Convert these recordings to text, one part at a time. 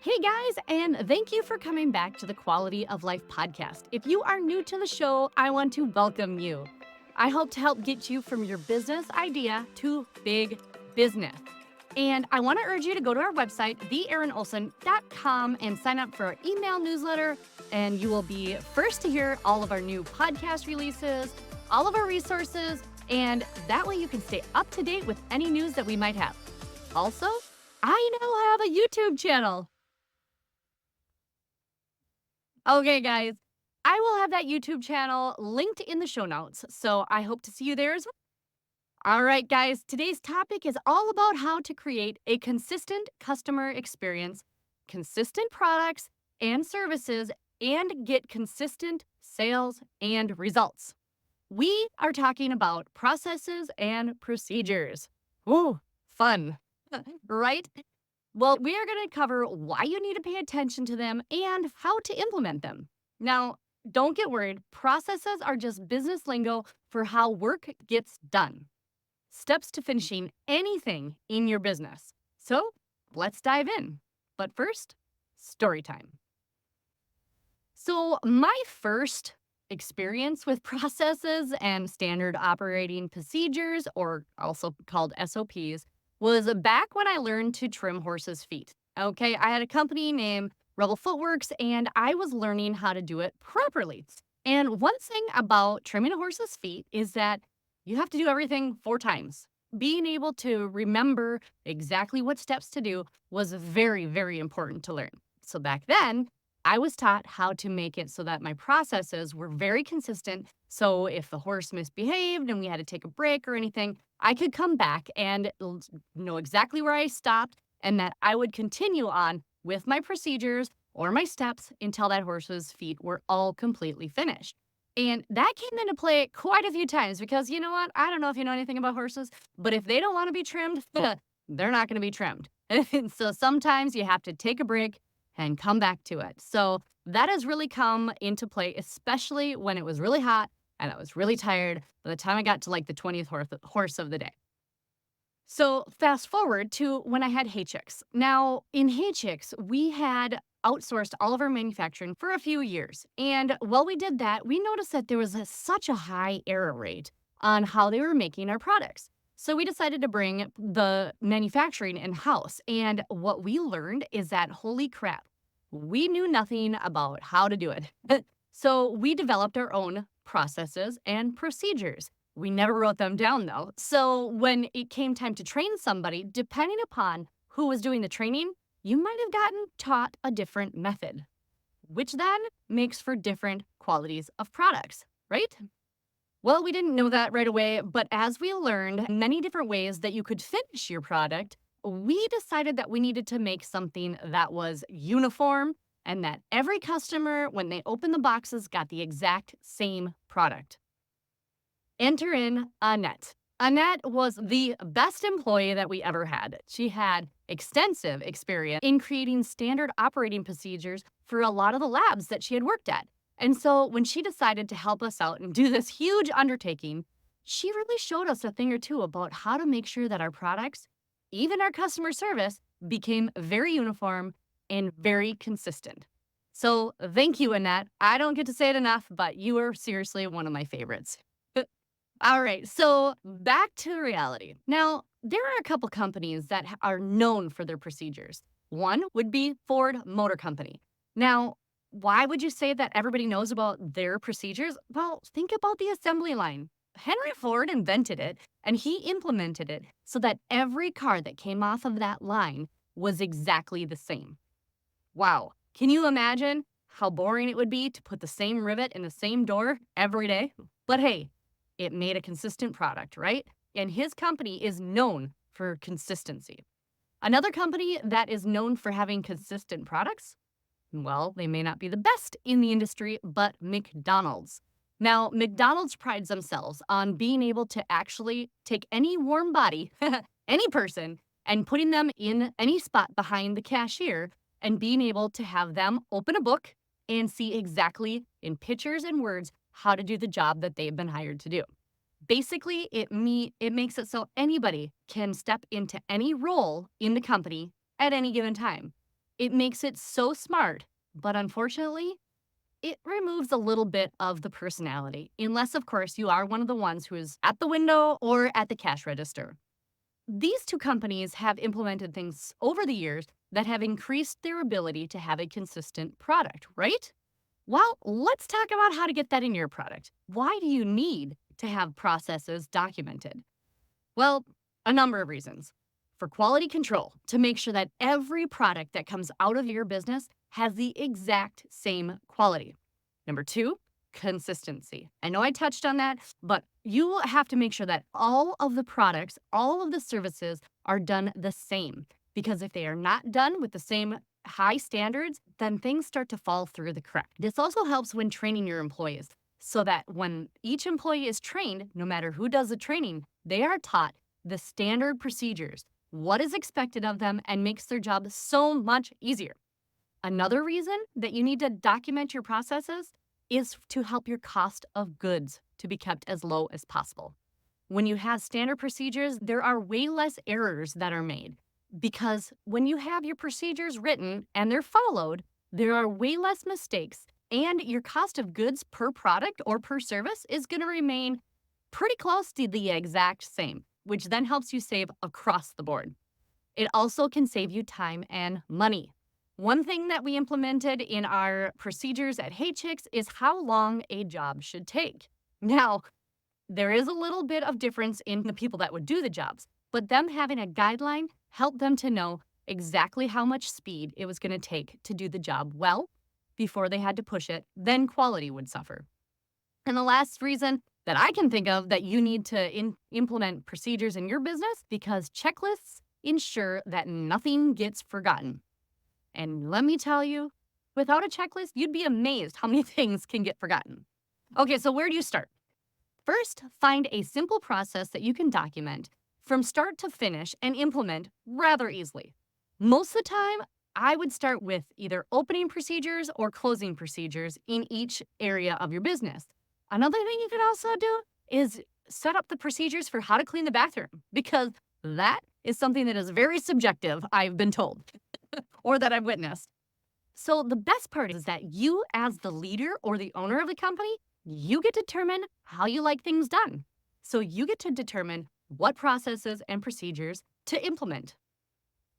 Hey guys, and thank you for coming back to the Quality of Life podcast. If you are new to the show, I want to welcome you. I hope to help get you from your business idea to big business. And I want to urge you to go to our website, theerinolson.com, and sign up for our email newsletter. And you will be first to hear all of our new podcast releases, all of our resources, and that way you can stay up to date with any news that we might have. Also, I now have a YouTube channel. Okay, guys, I will have that YouTube channel linked in the show notes, so I hope to see you there as well. All right, guys, today's topic is all about how to create a consistent customer experience, consistent products and services, and get consistent sales and results. We are talking about processes and procedures. Ooh, fun, right? Well, we are going to cover why you need to pay attention to them and how to implement them. Now, don't get worried. Processes are just business lingo for how work gets done. Steps to finishing anything in your business. So let's dive in. But first, story time. So, my first experience with processes and standard operating procedures, or also called SOPs, was back when I learned to trim horses' feet. Okay, I had a company named Rebel Footworks, and I was learning how to do it properly. And one thing about trimming a horse's feet is that you have to do everything 4 times. Being able to remember exactly what steps to do was very, very important to learn. So back then, I was taught how to make it so that my processes were very consistent. So if the horse misbehaved and we had to take a break or anything, I could come back and know exactly where I stopped and that I would continue on with my procedures or my steps until that horse's feet were all completely finished. And that came into play quite a few times because you know what? I don't know if you know anything about horses, but if they don't want to be trimmed, they're not going to be trimmed. And so sometimes you have to take a break and come back to it. So that has really come into play, especially when it was really hot and I was really tired by the time I got to like the 20th horse of the day. So fast forward to when I had hay chicks. Now, in hay chicks, we had outsourced all of our manufacturing for a few years. And while we did that, we noticed that there was such a high error rate on how they were making our products. So we decided to bring the manufacturing in house. And what we learned is that, holy crap, we knew nothing about how to do it. So we developed our own processes and procedures. We never wrote them down though. So when it came time to train somebody, depending upon who was doing the training, you might have gotten taught a different method, which then makes for different qualities of products, right? Well, we didn't know that right away, but as we learned many different ways that you could finish your product, we decided that we needed to make something that was uniform and that every customer, when they opened the boxes, got the exact same product. Enter in Annette. Annette was the best employee that we ever had. She had extensive experience in creating standard operating procedures for a lot of the labs that she had worked at. And so when she decided to help us out and do this huge undertaking, she really showed us a thing or two about how to make sure that our products, even our customer service, became very uniform and very consistent. So thank you, Annette. I don't get to say it enough, but you are seriously one of my favorites. All right, so back to reality. Now, there are a couple companies that are known for their procedures. One would be Ford Motor Company. Now, why would you say that everybody knows about their procedures? Well, think about the assembly line. Henry Ford invented it and he implemented it so that every car that came off of that line was exactly the same. Wow. Can you imagine how boring it would be to put the same rivet in the same door every day? But hey, it made a consistent product, right? And his company is known for consistency. Another company that is known for having consistent products, well, they may not be the best in the industry, but McDonald's. Now, McDonald's prides themselves on being able to actually take any warm body, any person, and putting them in any spot behind the cashier and being able to have them open a book and see exactly in pictures and words how to do the job that they've been hired to do. Basically, it makes it so anybody can step into any role in the company at any given time. It makes it so smart, but unfortunately, it removes a little bit of the personality, unless, of course, you are one of the ones who is at the window or at the cash register. These two companies have implemented things over the years that have increased their ability to have a consistent product, right? Well, let's talk about how to get that in your product. Why do you need to have processes documented? Well, a number of reasons. For quality control, to make sure that every product that comes out of your business has the exact same quality. Number two, consistency. I know I touched on that, but you have to make sure that all of the products, all of the services are done the same. Because if they are not done with the same high standards, then things start to fall through the crack. This also helps when training your employees so that when each employee is trained, no matter who does the training, they are taught the standard procedures, what is expected of them, and makes their job so much easier. Another reason that you need to document your processes is to help your cost of goods to be kept as low as possible. When you have standard procedures, there are way less errors that are made because when you have your procedures written and they're followed, there are way less mistakes and your cost of goods per product or per service is going to remain pretty close to the exact same, which then helps you save across the board. It also can save you time and money. One thing that we implemented in our procedures at Hey Chicks is how long a job should take. Now, there is a little bit of difference in the people that would do the jobs, but them having a guideline helped them to know exactly how much speed it was going to take to do the job well before they had to push it, then quality would suffer. And the last reason that I can think of that you need to implement procedures in your business because checklists ensure that nothing gets forgotten. And let me tell you, without a checklist, you'd be amazed how many things can get forgotten. Okay, so where do you start? First, find a simple process that you can document from start to finish and implement rather easily. Most of the time, I would start with either opening procedures or closing procedures in each area of your business. Another thing you could also do is set up the procedures for how to clean the bathroom because that is something that is very subjective, I've been told, or that I've witnessed. So the best part is that you, as the leader or the owner of the company, you get to determine how you like things done. So you get to determine what processes and procedures to implement.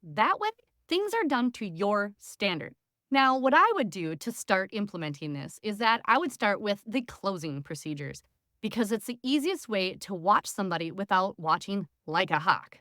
That way, things are done to your standard. Now, what I would do to start implementing this is that I would start with the closing procedures because it's the easiest way to watch somebody without watching like a hawk.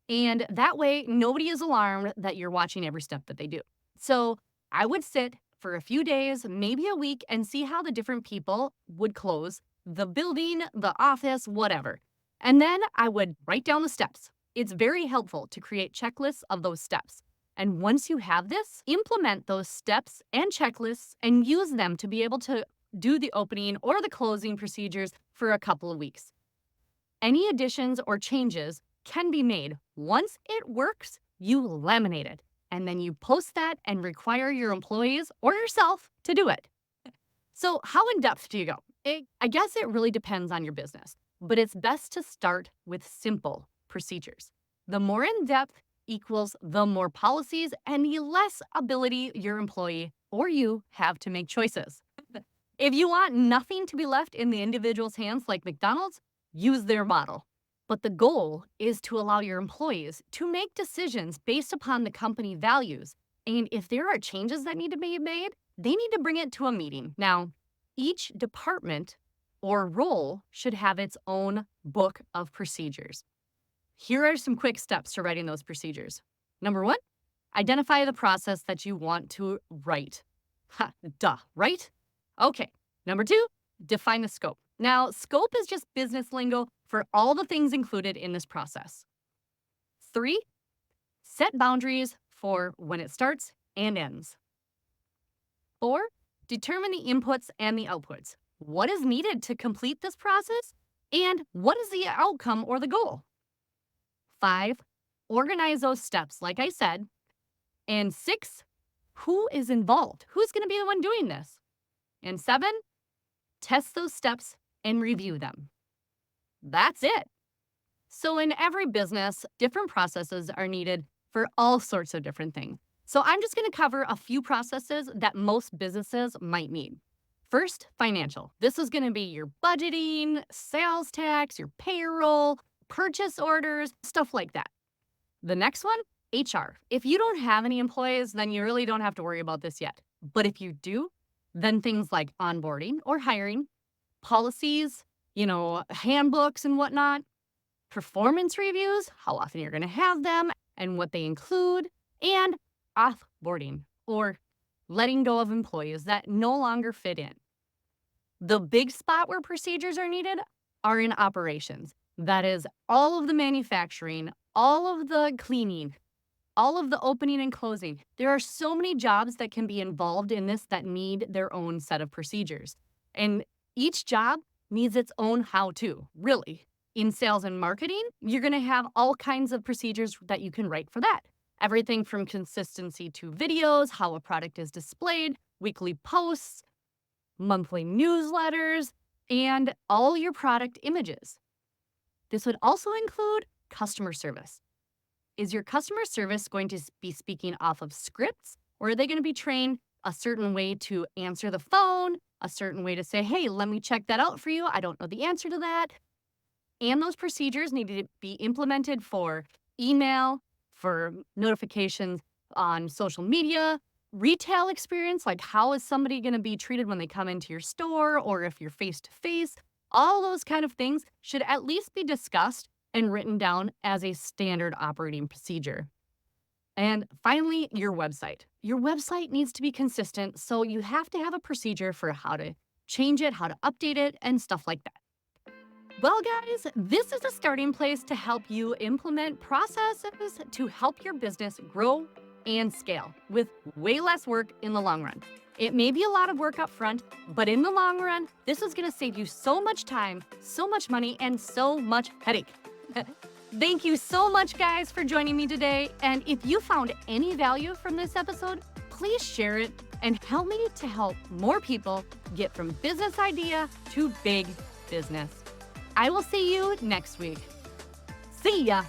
And that way, nobody is alarmed that you're watching every step that they do. So I would sit for a few days, maybe a week, and see how the different people would close the building, the office, whatever. And then I would write down the steps. It's very helpful to create checklists of those steps. And once you have this, implement those steps and checklists and use them to be able to do the opening or the closing procedures for a couple of weeks. Any additions or changes can be made. Once it works, you laminate it. And then you post that and require your employees or yourself to do it. So how in depth do you go? I guess it really depends on your business, but it's best to start with simple procedures. The more in depth equals the more policies and the less ability your employee or you have to make choices. If you want nothing to be left in the individual's hands like McDonald's, use their model. But the goal is to allow your employees to make decisions based upon the company values. And if there are changes that need to be made, they need to bring it to a meeting. Now, each department or role should have its own book of procedures. Here are some quick steps to writing those procedures. Number one, identify the process that you want to write. Ha, duh, right? Okay. Number two, define the scope. Now, scope is just business lingo for all the things included in this process. 3, set boundaries for when it starts and ends. 4, determine the inputs and the outputs. What is needed to complete this process? And what is the outcome or the goal? 5, organize those steps, like I said. And 6, who is involved? Who's going to be the one doing this? And 7, test those steps and review them. That's it. So in every business, different processes are needed for all sorts of different things. So I'm just going to cover a few processes that most businesses might need. First, financial. This is going to be your budgeting, sales tax, your payroll, purchase orders, stuff like that. The next one, HR. If you don't have any employees, then you really don't have to worry about this yet. But if you do, then things like onboarding or hiring, policies, handbooks and whatnot, performance reviews, how often you're going to have them and what they include, and offboarding or letting go of employees that no longer fit in. The big spot where procedures are needed are in operations. That is all of the manufacturing, all of the cleaning, all of the opening and closing. There are so many jobs that can be involved in this that need their own set of procedures. And each job needs its own how-to, really. In sales and marketing, you're going to have all kinds of procedures that you can write for that. Everything from consistency to videos, how a product is displayed, weekly posts, monthly newsletters, and all your product images. This would also include customer service. Is your customer service going to be speaking off of scripts, or are they going to be trained a certain way to answer the phone, a certain way to say, hey, let me check that out for you. I don't know the answer to that. And those procedures need to be implemented for email, for notifications on social media, retail experience, like how is somebody going to be treated when they come into your store, or if you're face to face. All those kind of things should at least be discussed and written down as a standard operating procedure. And finally, your website. Your website needs to be consistent, so you have to have a procedure for how to change it, how to update it, and stuff like that. Well, guys, this is a starting place to help you implement processes to help your business grow and scale with way less work in the long run. It may be a lot of work up front, but in the long run, this is going to save you so much time, so much money, and so much headache. Thank you so much, guys, for joining me today. And if you found any value from this episode, please share it and help me to help more people get from business idea to big business. I will see you next week. See ya.